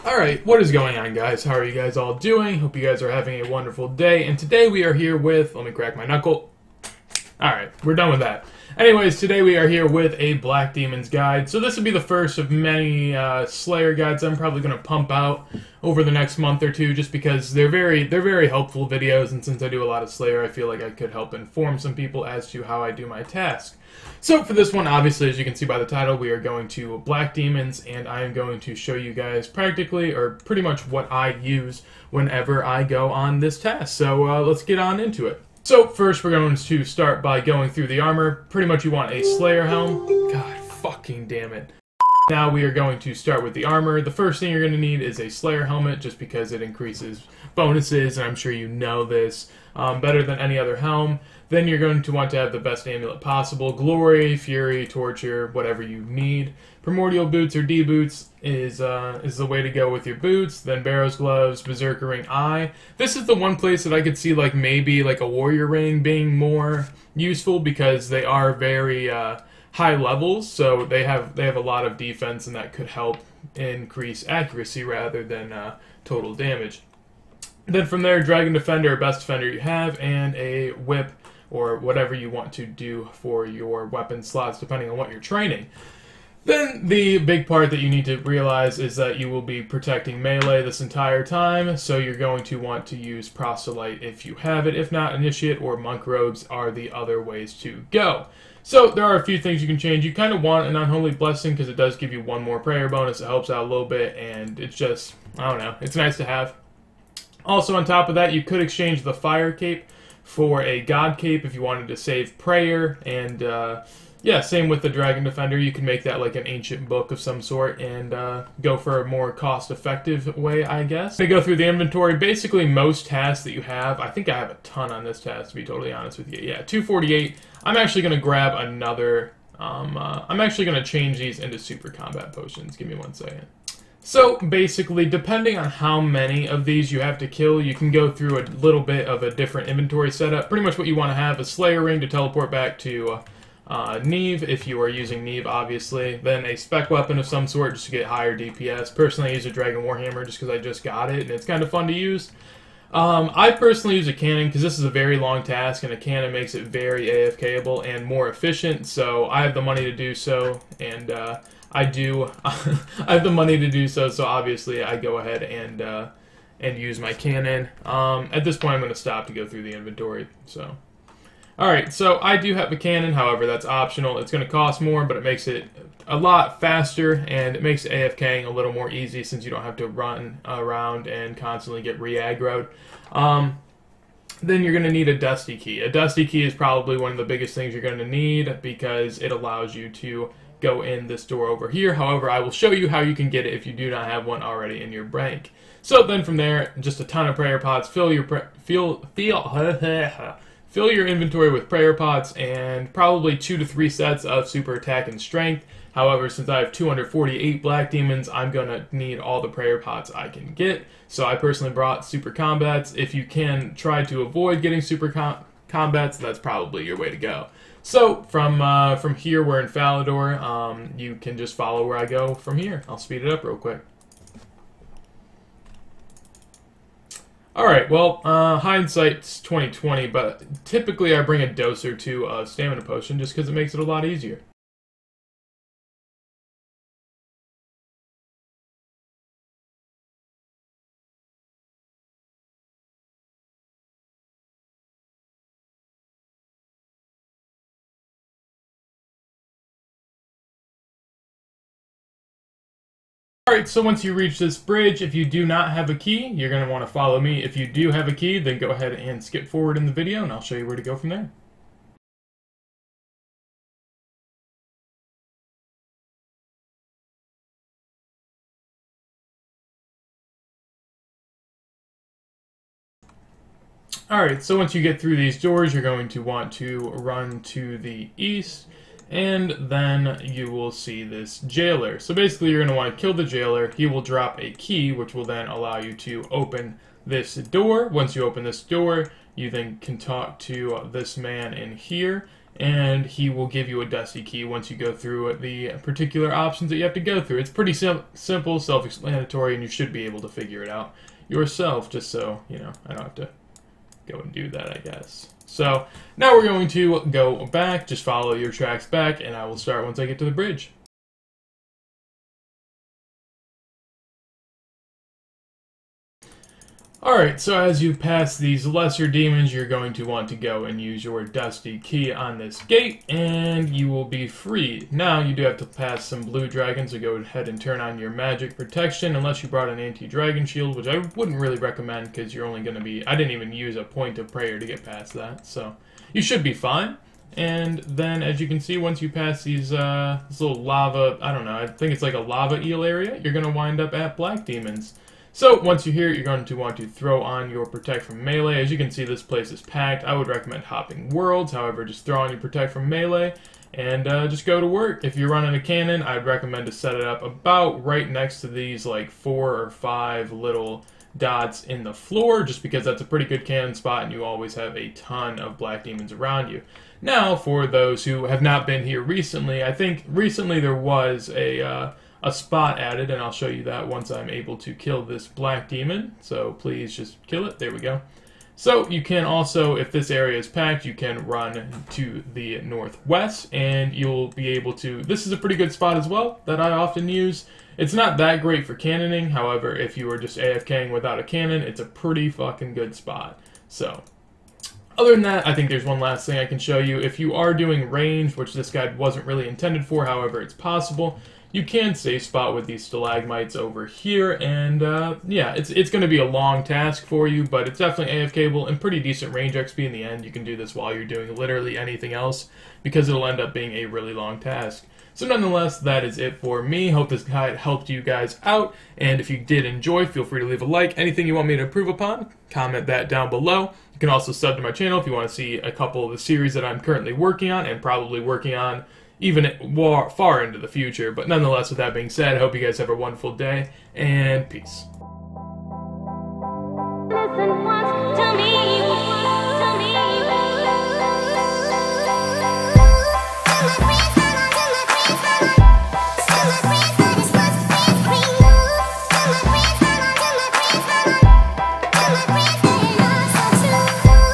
Alright, what is going on, guys? How are you guys all doing? Hope you guys are having a wonderful day. And today we are here with... Let me crack my knuckle. Alright, we're done with that. Anyways, today we are here with a Black Demons guide. So this will be the first of many Slayer guides I'm probably going to pump out over the next month or two, just because they're very helpful videos, and since I do a lot of Slayer, I feel like I could help inform some people as to how I do my task. So for this one, obviously, as you can see by the title, we are going to Black Demons, and I am going to show you guys practically, or pretty much what I use whenever I go on this task. So let's get on into it. So first, we're going to start by going through the armor. Pretty much you want a Slayer helm. God fucking damn it. Now we are going to start with the armor. The first thing you're going to need is a Slayer helmet, just because it increases bonuses, and I'm sure you know this, better than any other helm. Then you're going to want to have the best amulet possible. Glory, Fury, Torture, whatever you need. Primordial Boots or D-Boots is the way to go with your boots. Then Barrow's Gloves, Berserker Ring Eye. This is the one place that I could see like maybe like a Warrior Ring being more useful, because they are very high levels, so they have a lot of defense, and that could help increase accuracy rather than total damage. Then from there, Dragon Defender, best defender you have, and a whip, or whatever you want to do for your weapon slots, depending on what you're training. Then the big part that you need to realize is that you will be protecting melee this entire time, so you're going to want to use Proselyte if you have it. If not, Initiate or Monk Robes are the other ways to go. So there are a few things you can change. You kind of want an Unholy Blessing because it does give you one more prayer bonus. It helps out a little bit, and it's just, I don't know, it's nice to have. Also on top of that, you could exchange the Fire Cape for a God Cape if you wanted to save prayer, and yeah, same with the Dragon Defender. You can make that like an ancient book of some sort and go for a more cost-effective way, I guess. To go through the inventory, basically most tasks that you have, I think I have a ton on this task, to be totally honest with you. Yeah, 248. I'm actually going to grab another, I'm actually going to change these into Super Combat Potions. Give me 1 second. So basically, depending on how many of these you have to kill, you can go through a little bit of a different inventory setup. Pretty much what you want to have is Slayer Ring to teleport back to Neve, if you are using Neve, obviously. Then a spec weapon of some sort just to get higher DPS. Personally, I use a Dragon Warhammer just because I just got it, and it's kind of fun to use. I personally use a cannon because this is a very long task, and a cannon makes it very AFKable and more efficient, so I have the money to do so, and I do. I have the money to do so, so obviously I go ahead and use my cannon. At this point, I'm going to stop to go through the inventory, so... Alright, so I do have a cannon, however, that's optional. It's going to cost more, but it makes it a lot faster, and it makes AFKing a little more easy since you don't have to run around and constantly get re-aggroed. Then you're going to need a Dusty Key. A Dusty Key is probably one of the biggest things you're going to need because it allows you to go in this door over here. However, I will show you how you can get it if you do not have one already in your bank. So then from there, just a ton of prayer pots. Fill your inventory with prayer pots and probably 2 to 3 sets of super attack and strength. However, since I have 248 Black Demons, I'm going to need all the prayer pots I can get. So I personally brought super combats. If you can try to avoid getting super combats, that's probably your way to go. So from here, we're in Falador. You can just follow where I go from here. I'll speed it up real quick. Alright, well, hindsight's 20/20, but typically I bring a dose or two of stamina potion just because it makes it a lot easier. Alright, so once you reach this bridge, if you do not have a key, you're going to want to follow me. If you do have a key, then go ahead and skip forward in the video, and I'll show you where to go from there. Alright, so once you get through these doors, you're going to want to run to the east, and then you will see this jailer. So basically you're going to want to kill the jailer. He will drop a key, which will then allow you to open this door. Once you open this door, you then can talk to this man in here, and he will give you a Dusty Key once you go through the particular options that you have to go through. It's pretty simple, self-explanatory, and you should be able to figure it out yourself, just so, you know, I don't have to go and do that, I guess. So, now we're going to go back, just follow your tracks back, and I will start once I get to the bridge. Alright, so as you pass these lesser demons, you're going to want to go and use your Dusty Key on this gate, and you will be free. Now, you do have to pass some blue dragons, so go ahead and turn on your magic protection, unless you brought an anti-dragon shield, which I wouldn't really recommend, because you're only going to be... I didn't even use a point of prayer to get past that, so you should be fine. And then, as you can see, once you pass these, this little lava, I don't know, I think it's like a lava eel area, you're going to wind up at Black Demons. So, once you're here, you're going to want to throw on your Protect from Melee. As you can see, this place is packed. I would recommend hopping worlds, however, just throw on your Protect from Melee, and just go to work. If you're running a cannon, I'd recommend to set it up about right next to these, like, 4 or 5 little dots in the floor, just because that's a pretty good cannon spot, and you always have a ton of Black Demons around you. Now, for those who have not been here recently, I think recently there was a spot added, and I'll show you that once I'm able to kill this Black Demon. So please just kill it. There we go. So you can also, if this area is packed, you can run to the northwest, and you'll be able to... This is a pretty good spot as well that I often use. It's not that great for cannoning. However, if you were just AFKing without a cannon, it's a pretty fucking good spot. So... Other than that, I think there's one last thing I can show you. If you are doing range, which this guide wasn't really intended for, however, it's possible, you can safe spot with these stalagmites over here, and yeah, it's going to be a long task for you, but it's definitely AFKable and pretty decent range XP in the end. You can do this while you're doing literally anything else, because it'll end up being a really long task. So nonetheless, that is it for me. Hope this guide helped you guys out, and if you did enjoy, feel free to leave a like. Anything you want me to improve upon, comment that down below. You can also sub to my channel if you want to see a couple of the series that I'm currently working on, and probably working on even far into the future. But nonetheless, with that being said, I hope you guys have a wonderful day, and peace. Listen.